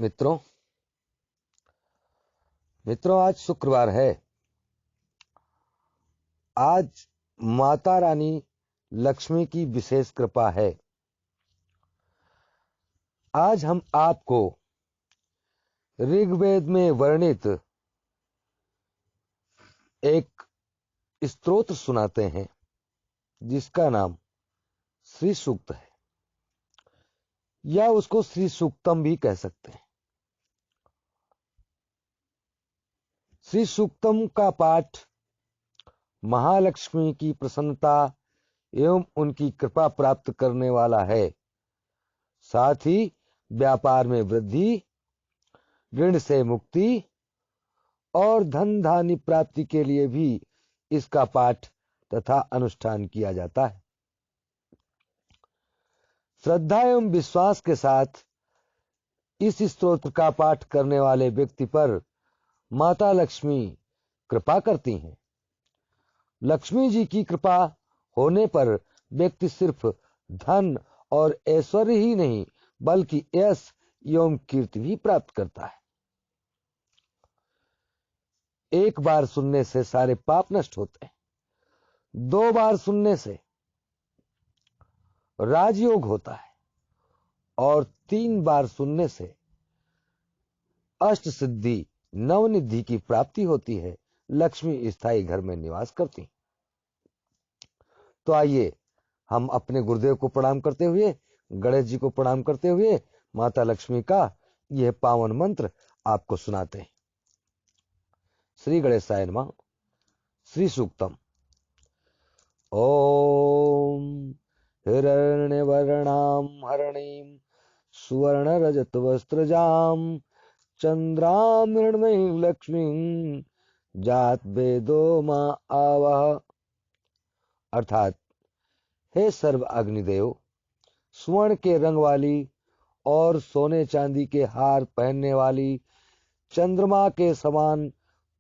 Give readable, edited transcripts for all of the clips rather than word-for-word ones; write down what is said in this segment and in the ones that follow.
मित्रों आज शुक्रवार है। आज माता रानी लक्ष्मी की विशेष कृपा है। आज हम आपको ऋग्वेद में वर्णित एक स्तोत्र सुनाते हैं जिसका नाम श्री सूक्त है, या उसको श्री सूक्तम भी कह सकते हैं। श्री सूक्तम का पाठ महालक्ष्मी की प्रसन्नता एवं उनकी कृपा प्राप्त करने वाला है। साथ ही व्यापार में वृद्धि, ऋण से मुक्ति और धन धान्य प्राप्ति के लिए भी इसका पाठ तथा अनुष्ठान किया जाता है। श्रद्धा एवं विश्वास के साथ इस स्तोत्र का पाठ करने वाले व्यक्ति पर माता लक्ष्मी कृपा करती हैं। लक्ष्मी जी की कृपा होने पर व्यक्ति सिर्फ धन और ऐश्वर्य ही नहीं बल्कि यश एवं कीर्ति भी प्राप्त करता है। एक बार सुनने से सारे पाप नष्ट होते हैं, 2 बार सुनने से राजयोग होता है और 3 बार सुनने से अष्ट सिद्धि नवनिधि की प्राप्ति होती है। लक्ष्मी स्थायी घर में निवास करती। तो आइए हम अपने गुरुदेव को प्रणाम करते हुए, गणेश जी को प्रणाम करते हुए माता लक्ष्मी का यह पावन मंत्र आपको सुनाते हैं। श्री गणेशाय नमः। श्री सूक्तम। ओम हिरण्यवर्णां हरणीं सुवर्ण रजत वस्त्रजां चंद्रां मृण्मयीं लक्ष्मीं जात वेदो मा आवह। अर्थात, हे सर्व अग्निदेव, स्वर्ण के रंग वाली और सोने चांदी के हार पहनने वाली, चंद्रमा के समान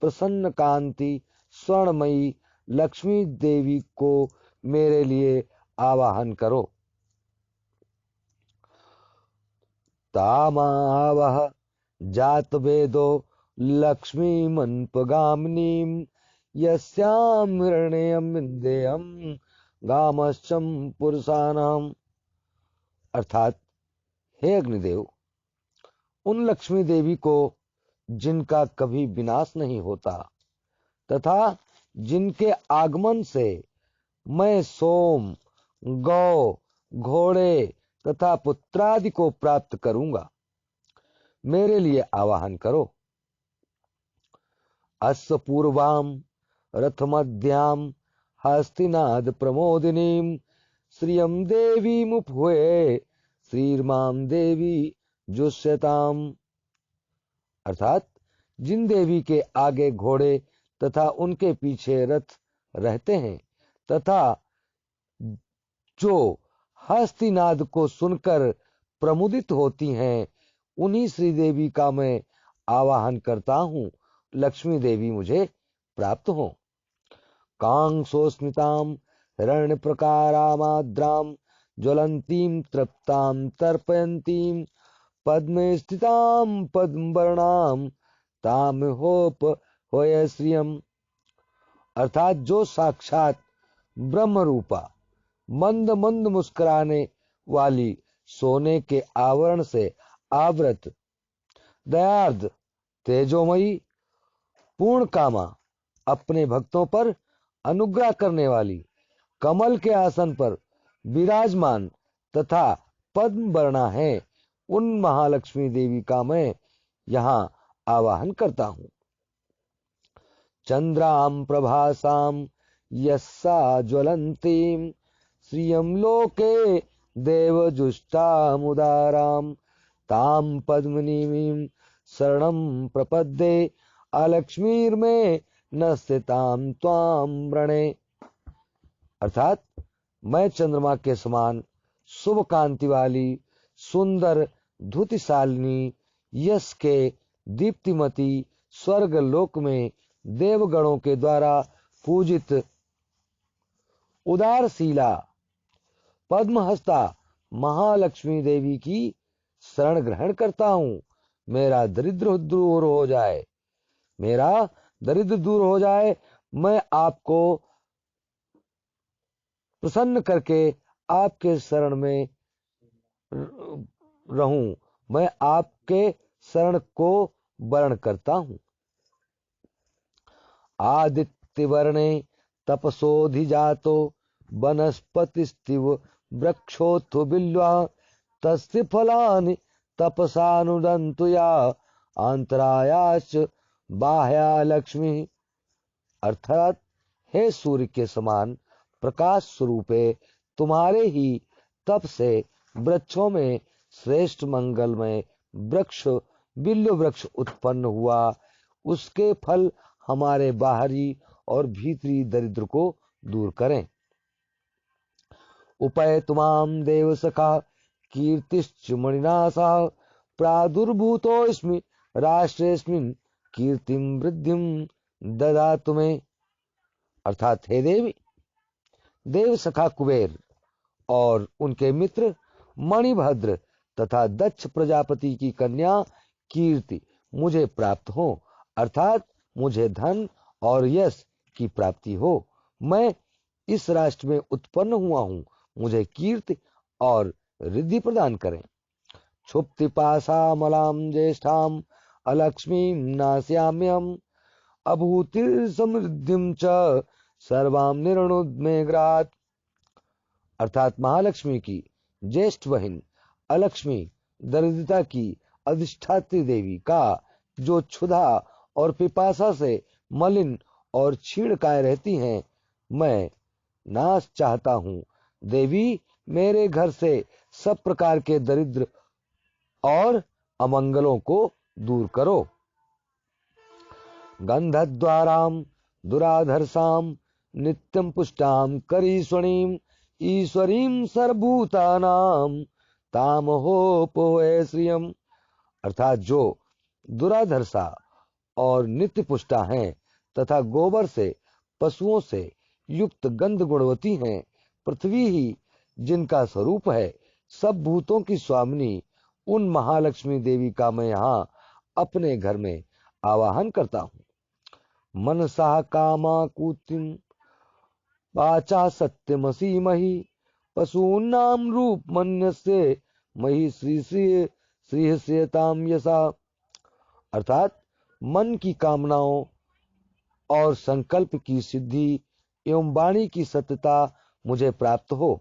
प्रसन्न कांति स्वर्णमयी लक्ष्मी देवी को मेरे लिए आवाहन करो। तामावह जात वेदो लक्ष्मी मनपगामिनीं यस्यां हिरण्यं विन्देयं गामश्चम पुरुषाणाम। अर्थात, हे अग्निदेव, उन लक्ष्मी देवी को जिनका कभी विनाश नहीं होता तथा जिनके आगमन से मैं सोम, गौ, घोड़े तथा पुत्रादि को प्राप्त करूंगा, मेरे लिए आवाहन करो। अस्य पूर्वाम रथमध्याम हस्तिनाद प्रमोदिनीं श्रियं देवीमुपहुये श्रीर्मां देवी जुष्यताम। अर्थात, जिन देवी के आगे घोड़े तथा उनके पीछे रथ रहते हैं तथा जो हस्तिनाद को सुनकर प्रमुदित होती हैं, उन्हीं श्री देवी का मैं आवाहन करता हूँ। लक्ष्मी देवी मुझे प्राप्त हो। कांसोस्मितां हिरण्य प्रकारामाद्रां ज्वलंतीं तृप्तां तर्पयन्तीं पद्मे स्थितां पद्मवर्णां ताम होप होय श्रियम। अर्थात, जो साक्षात ब्रह्म रूपा मंद मंद मुस्कुराने वाली सोने के आवरण से आवृत दयार्द तेजोमयी पूर्ण कामा अपने भक्तों पर अनुग्रह करने वाली कमल के आसन पर विराजमान तथा पद्म वर्णा है, उन महालक्ष्मी देवी का मैं यहाँ आवाहन करता हूँ। चंद्रां प्रभासां यस्सा ज्वलंतीं श्रियं लोके देवजुष्टामुदारां तां पद्मिनीं शरणं प्रपद्ये अलक्ष्मीर्मे नस्यतां त्वां व्रणे। अर्थात, मैं चंद्रमा के समान शुभ कांति वाली सुंदर धुतिशालिनी यश के दीप्तिमती स्वर्ग लोक में देवगणों के द्वारा पूजित उदारशीला पद्महस्ता महालक्ष्मी देवी की शरण ग्रहण करता हूँ। मेरा दरिद्र दूर हो जाए, मेरा दरिद्र दूर हो जाए, मैं आपको प्रसन्न करके आपके शरण में रहूं, मैं आपके शरण को वर्ण करता हूं। आदित्य वर्णे तपसोधिजातो वनस्पतिस्तिव वृक्षोत्थ बिल्वा तस्य फलानि तपसानुदन्तु या अंतरायाश्च बाह्या लक्ष्मी। अर्थात हे सूर्य के समान प्रकाश स्वरूपे तुम्हारे ही तप से वृक्षों में श्रेष्ठ मंगलमय वृक्ष बिल्व वृक्ष उत्पन्न हुआ। उसके फल हमारे बाहरी और भीतरी दरिद्र को दूर करें। उपैतुमां देव सखा कीर्तिश्च मणिनासा प्रादुर्भूतोऽस्मि राष्ट्रेऽस्मिन् कीर्तिं वृद्धिं ददातु मे। अर्थात हे देवी, देव सखा कुबेर और उनके मित्र मणिभद्र तथा दक्ष प्रजापति की कन्या कीर्ति मुझे प्राप्त हो, अर्थात मुझे धन और यश की प्राप्ति हो। मैं इस राष्ट्र में उत्पन्न हुआ हूँ, मुझे कीर्ति और रिद्धि प्रदान करें। क्षुप्ति पासामलां ज्येष्ठां अलक्ष्मीं नास्याम्यहम् अभूतिर समृद्धिं च सर्वां निर्णुद्मेघ्रात्। अर्थात महालक्ष्मी की ज्येष्ठ बहन अलक्ष्मी दरिद्रता की अधिष्ठात्री देवी का जो क्षुधा और पिपासा से मलिन और क्षीणकाय रहती हैं, मैं नाश चाहता हूँ। देवी, मेरे घर से सब प्रकार के दरिद्र और अमंगलों को दूर करो। गंधद्वारां दुराधर्षां नित्यं पुष्टां करीश्वरीं ईश्वरीं सर्वभूतानां तामहोपवे श्रियम्। अर्थात जो दुराधर्षा और नित्य पुष्टा हैं तथा गोबर से पशुओं से युक्त गंध गुणवती हैं, पृथ्वी ही जिनका स्वरूप है, सब भूतों की स्वामिनी उन महालक्ष्मी देवी का मैं यहाँ अपने घर में आवाहन करता हूँ। मनसा कामा कूतिम वाचा सत्यमसीमहि पशूनां रूप मन्यस्य मही श्री श्री श्रीहस्यताम यसा। अर्थात मन की कामनाओं और संकल्प की सिद्धि एवं वाणी की सत्यता मुझे प्राप्त हो।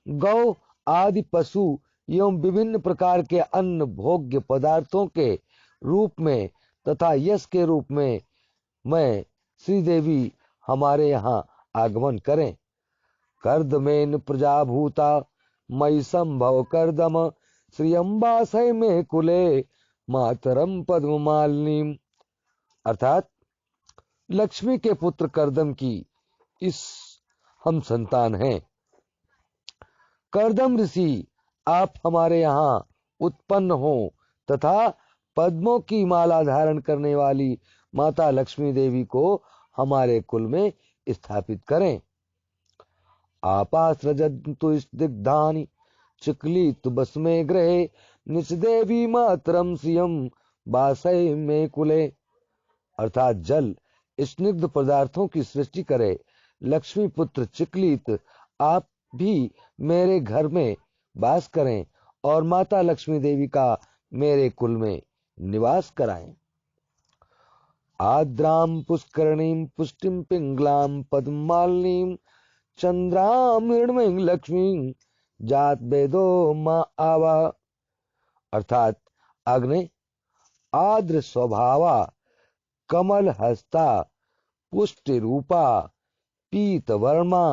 गौ आदि पशु एवं विभिन्न प्रकार के अन्न भोग्य पदार्थों के रूप में तथा यश के रूप में मैं श्री देवी हमारे यहाँ आगमन करें। कर्दमेन प्रजाभूता मयि संभव कर्दम श्रियंबासय में कुले मातरम पद्ममालिनीम। अर्थात लक्ष्मी के पुत्र कर्दम की इस हम संतान हैं। कर्दम ऋषि, आप हमारे यहाँ उत्पन्न हो तथा पद्मों की माला धारण करने वाली माता लक्ष्मी देवी को हमारे कुल में स्थापित करें। आपासृजन्तु स्निग्धानि चिक्लित बस्मे ग्रहे निच देवी मातरम श्रियं वासय में कुले। अर्थात जल स्निग्ध पदार्थों की सृष्टि करे, लक्ष्मी पुत्र चिक्लित आप भी मेरे घर में वास करें और माता लक्ष्मी देवी का मेरे कुल में निवास कराएं। आद्राम पुष्करणीं पुष्टिं पिंगलां पद्ममालिनीं चंद्रां मृण्मयीं लक्ष्मीं जात वेदो मा आवा। अर्थात अग्नि आद्र स्वभावा कमल हस्ता पुष्टि रूपा पीत वर्मा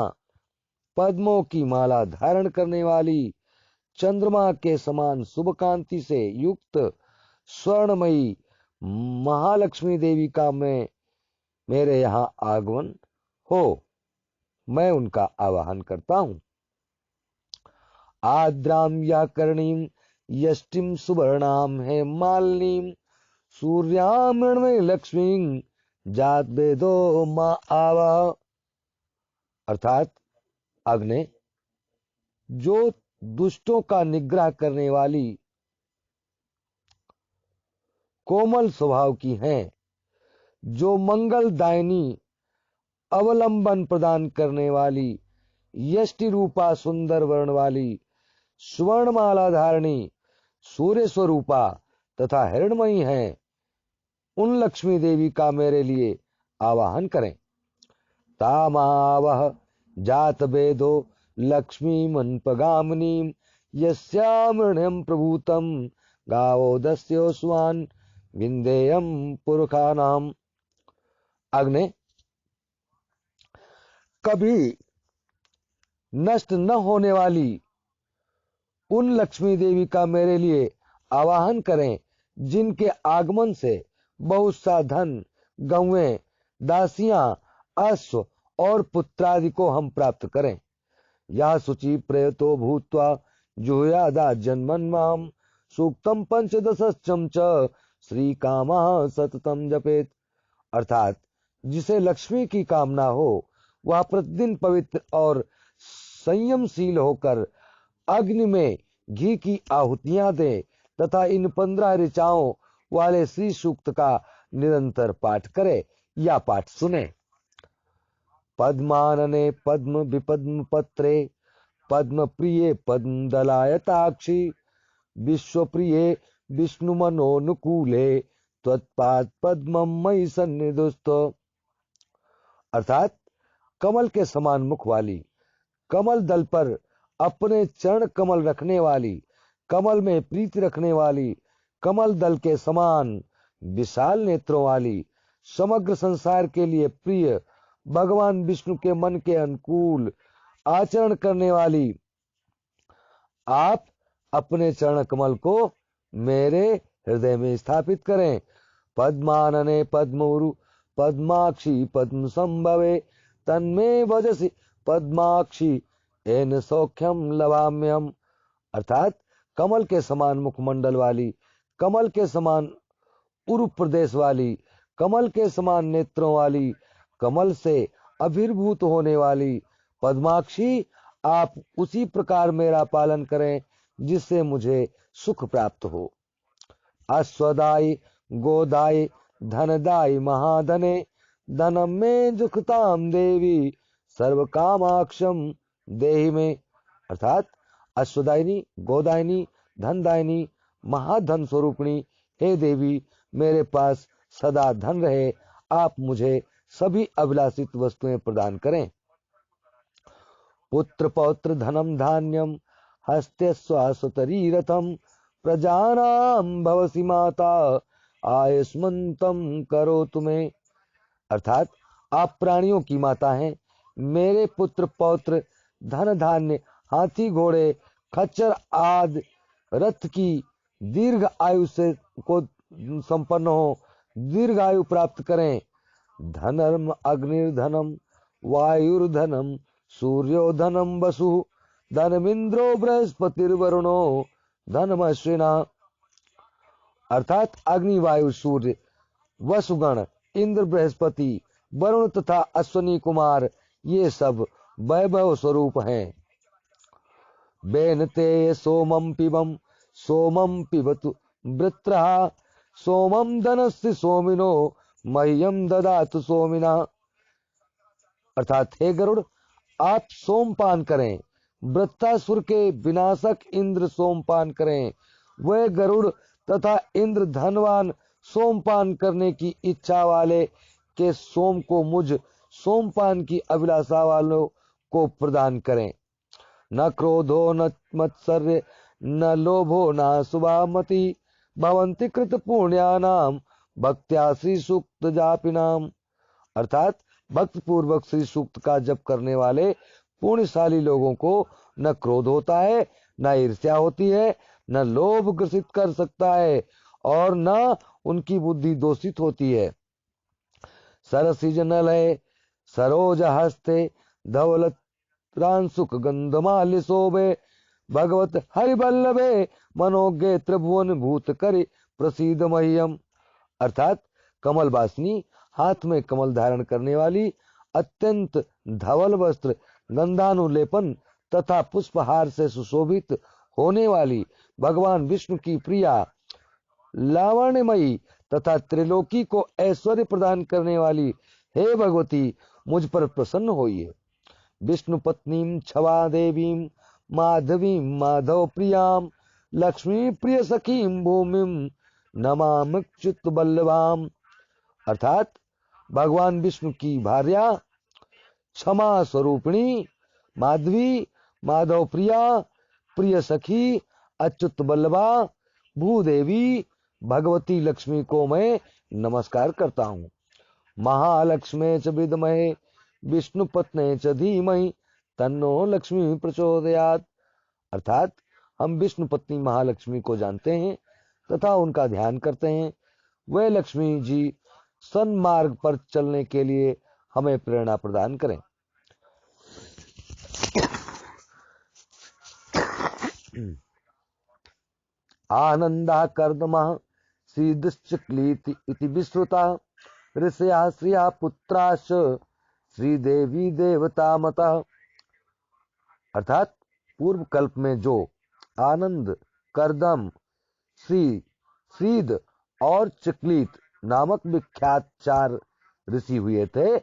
पद्मों की माला धारण करने वाली चंद्रमा के समान शुभ कांति से युक्त स्वर्णमयी महालक्ष्मी देवी का मेरे यहाँ आगमन हो, मैं उनका आवाहन करता हूँ। आद्राम या कर्णीम यष्टिम सुवर्णाम है मालिनीम सूर्याम मृण्मयी लक्ष्मी जात वेदो मा आवा। अर्थात अग्नि जो दुष्टों का निग्रह करने वाली कोमल स्वभाव की हैं, जो मंगलदायिनी, अवलंबन प्रदान करने वाली, यष्टि रूपा सुंदर वर्ण वाली, स्वर्णमाला धारणी, सूर्य स्वरूपा तथा हिरणमयी हैं, उन लक्ष्मी देवी का मेरे लिए आवाहन करें। तामावह जात वेदो लक्ष्मी मनपगामिनीं यस्यामृण्यं प्रभूतं गावो दस्योस्वान् विन्देयं पुरखानाम। अग्ने, कभी नष्ट न होने वाली उन लक्ष्मी देवी का मेरे लिए आवाहन करें, जिनके आगमन से बहुत सा धन, गौएं, दासियां, अश्व और पुत्रादि को हम प्राप्त करें। यह शुचि प्रयतो भूत्वा जुहुयादा जन्मन्माम सूक्तम पंचदशम च श्री कामः सततम जपेत। अर्थात जिसे लक्ष्मी की कामना हो, वह प्रतिदिन पवित्र और संयमशील होकर अग्नि में घी की आहुतियां दे तथा इन 15 ऋचाओं वाले श्री सूक्त का निरंतर पाठ करे या पाठ सुने। पद्मानने पद्म विपद्म पत्रे पद्म प्रिये पद्म दलायताक्षी विश्व प्रिये विष्णु मनोनुकूले त्वत्पाद पद्मं मयि सन्निधुस्त। अर्थात कमल के समान मुख वाली, कमल दल पर अपने चरण कमल रखने वाली, कमल में प्रीति रखने वाली, कमल दल के समान विशाल नेत्रों वाली, समग्र संसार के लिए प्रिय, भगवान विष्णु के मन के अनुकूल आचरण करने वाली, आप अपने चरण कमल को मेरे हृदय में स्थापित करें। पद्मानने पद्मोरु पद्माक्षी पद्म संभवे तन्मे वजसी पद्माक्षी एन सौख्यम लवाम्यम। अर्थात कमल के समान मुखमंडल वाली, कमल के समान उरु प्रदेश वाली, कमल के समान नेत्रों वाली, कमल से अभिर्भूत होने वाली पद्माक्षी, आप उसी प्रकार मेरा पालन करें जिससे मुझे सुख प्राप्त हो। अश्वदायी गोदायी धनदायी महाधने धनम में जुखताम देवी सर्व कामाक्षम देहि में। अर्थात अश्वदायिनी, गोदायिनी, धनदायिनी, महाधन स्वरूपिणी हे देवी, मेरे पास सदा धन रहे, आप मुझे सभी अभिलाषित वस्तुएं प्रदान करें। पुत्र पौत्र धनम धान्यम हस्ते स्वासतरी रथम प्रजानाम भवसी माता आयुष्मंतम करो तुम्हें। अर्थात आप प्राणियों की माता हैं, मेरे पुत्र पौत्र धन धान्य हाथी घोड़े खच्चर आदि रथ की दीर्घ आयु से को संपन्न हो, दीर्घ आयु प्राप्त करें। धनम अग्निर्धनम वायुर्धनम सूर्योधनम वसु धनमिंद्रो बृहस्पतिर्वरुणो धनमश्विना। अर्थात अग्नि, वायु, सूर्य, वसुगण, इंद्र, बृहस्पति, वरुण तथा अश्वनी कुमार, ये सब वैभव स्वरूप हैं। बेनते सोमम पिबम सोमम पिबतु वृत्रः सोमम धनस्य सोमिनो मह्यम ददातु सोमिना। अर्थात हे गरुड़, आप सोमपान करें, वृत्रासुर के विनाशक इंद्र सोमपान करें। वह गरुड़ तथा इंद्र धनवान सोमपान करने की इच्छा वाले के सोम को मुझ सोमपान की अभिलाषा वालों को प्रदान करें। न क्रोधो न मत्सर्य न लोभो न शुभामति भवन्ति कृत पुण्यानाम भक्त्या श्री सूक्त जापिनाम। अर्थात भक्त पूर्वक श्री सूक्त का जप करने वाले पुण्यशाली लोगों को न क्रोध होता है, न ईर्ष्या होती है, न लोभ ग्रसित कर सकता है और न उनकी बुद्धि दोषित होती है। सरसिजनलय सरोज हस्ते धवलत्रांशुक गंधमाल्य शोभे भगवत हरिवल्लभे मनोज्ञे त्रिभुवन भूत करे प्रसीद मह्यम। अर्थात कमल वासिनी, हाथ में कमल धारण करने वाली, अत्यंत धवल वस्त्र, गंधानुलेपन तथा पुष्पहार से सुशोभित होने वाली, भगवान विष्णु की प्रिया, लावण्यमयी तथा त्रिलोकी को ऐश्वर्य प्रदान करने वाली हे भगवती, मुझ पर प्रसन्न होइए। विष्णु पत्नीम छवा देवीम माधवीम माधव प्रियाम लक्ष्मी प्रिय सखीम भूमिम नमाम्युच्युत बल्लभाम। अर्थात भगवान विष्णु की भार्या, क्षमा स्वरूपिणी, माधवी, माधव प्रिया, प्रिय सखी, अच्युत बल्लभा, भूदेवी भगवती लक्ष्मी को मैं नमस्कार करता हूँ। महालक्ष्मे च विद्महे विष्णु पत्ने च धीमहि तन्नो लक्ष्मी प्रचोदयात्। अर्थात हम विष्णु पत्नी महालक्ष्मी को जानते हैं तथा उनका ध्यान करते हैं। वे लक्ष्मी जी सन्मार्ग पर चलने के लिए हमें प्रेरणा प्रदान करें। आनंदा कर्दमः श्रीदश्चक्लीति इति विश्रुता ऋषया श्रिया पुत्राश्च श्रीदेवी देवता मतः। अर्थात पूर्व कल्प में जो आनंद, कर्दम, श्री, श्रीद और चक्लीत नामक विख्यात 4 ऋषि हुए थे,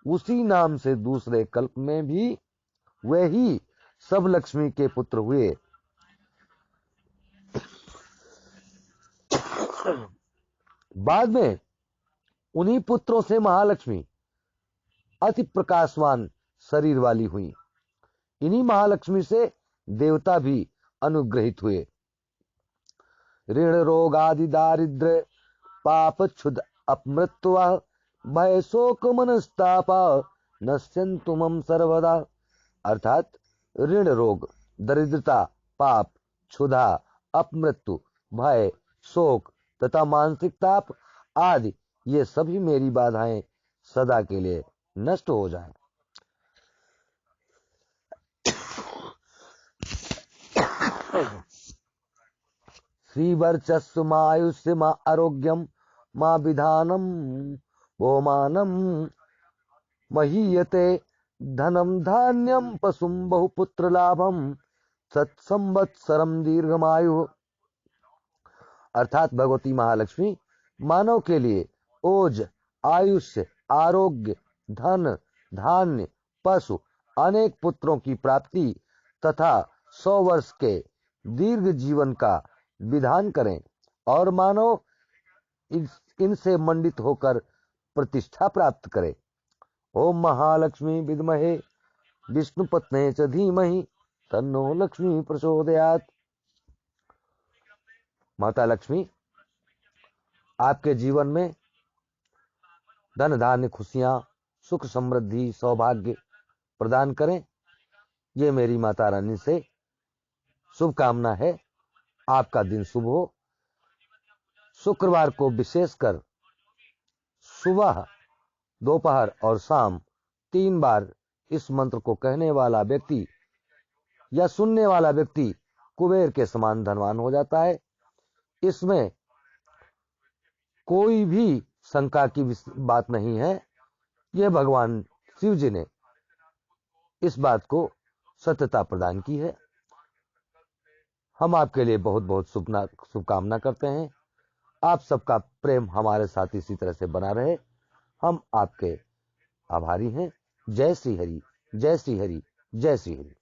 उसी नाम से दूसरे कल्प में भी वे ही सब लक्ष्मी के पुत्र हुए। बाद में उन्हीं पुत्रों से महालक्ष्मी अति प्रकाशवान शरीर वाली हुई। इन्हीं महालक्ष्मी से देवता भी अनुग्रहित हुए। ऋण रोग आदि दारिद्र्य पाप क्षुद अपमृत्यु भय शोक मनस्ताप नश्यन्तु मम सर्वदा। अर्थात ऋण रोग, दरिद्रता, पाप, क्षुधा, अपमृत्यु, भय, शोक तथा मानसिक ताप आदि ये सभी मेरी बाधाएं सदा के लिए नष्ट हो जाएं। श्री वर्चस्व मा आयुष्य मा आरोग्यम मा विधानम बहुमानम महीयते धनम धान्यम पशुम बहुपुत्र लाभम सत्संवत्सरम दीर्घमायु। अर्थात भगवती महालक्ष्मी मानव के लिए ओज, आयुष्य, आरोग्य, धन, धान्य, पशु, अनेक पुत्रों की प्राप्ति तथा 100 वर्ष के दीर्घ जीवन का विधान करें और मानव इनसे मंडित होकर प्रतिष्ठा प्राप्त करे। ओम महालक्ष्मी विद्महे विष्णु पत्ने च धीमहि तन्नो लक्ष्मी प्रचोदयात्। माता लक्ष्मी आपके जीवन में धन धान्य, खुशियां, सुख, समृद्धि, सौभाग्य प्रदान करें, ये मेरी माता रानी से शुभकामना है। आपका दिन शुभ हो। शुक्रवार को विशेषकर सुबह, दोपहर और शाम 3 बार इस मंत्र को कहने वाला व्यक्ति या सुनने वाला व्यक्ति कुबेर के समान धनवान हो जाता है। इसमें कोई भी शंका की बात नहीं है। यह भगवान शिव जी ने इस बात को सत्यता प्रदान की है। हम आपके लिए बहुत बहुत शुभकामना करते हैं। आप सबका प्रेम हमारे साथ इसी तरह से बना रहे। हम आपके आभारी हैं। जय श्री हरि, जय श्री हरि, जय श्री हरि।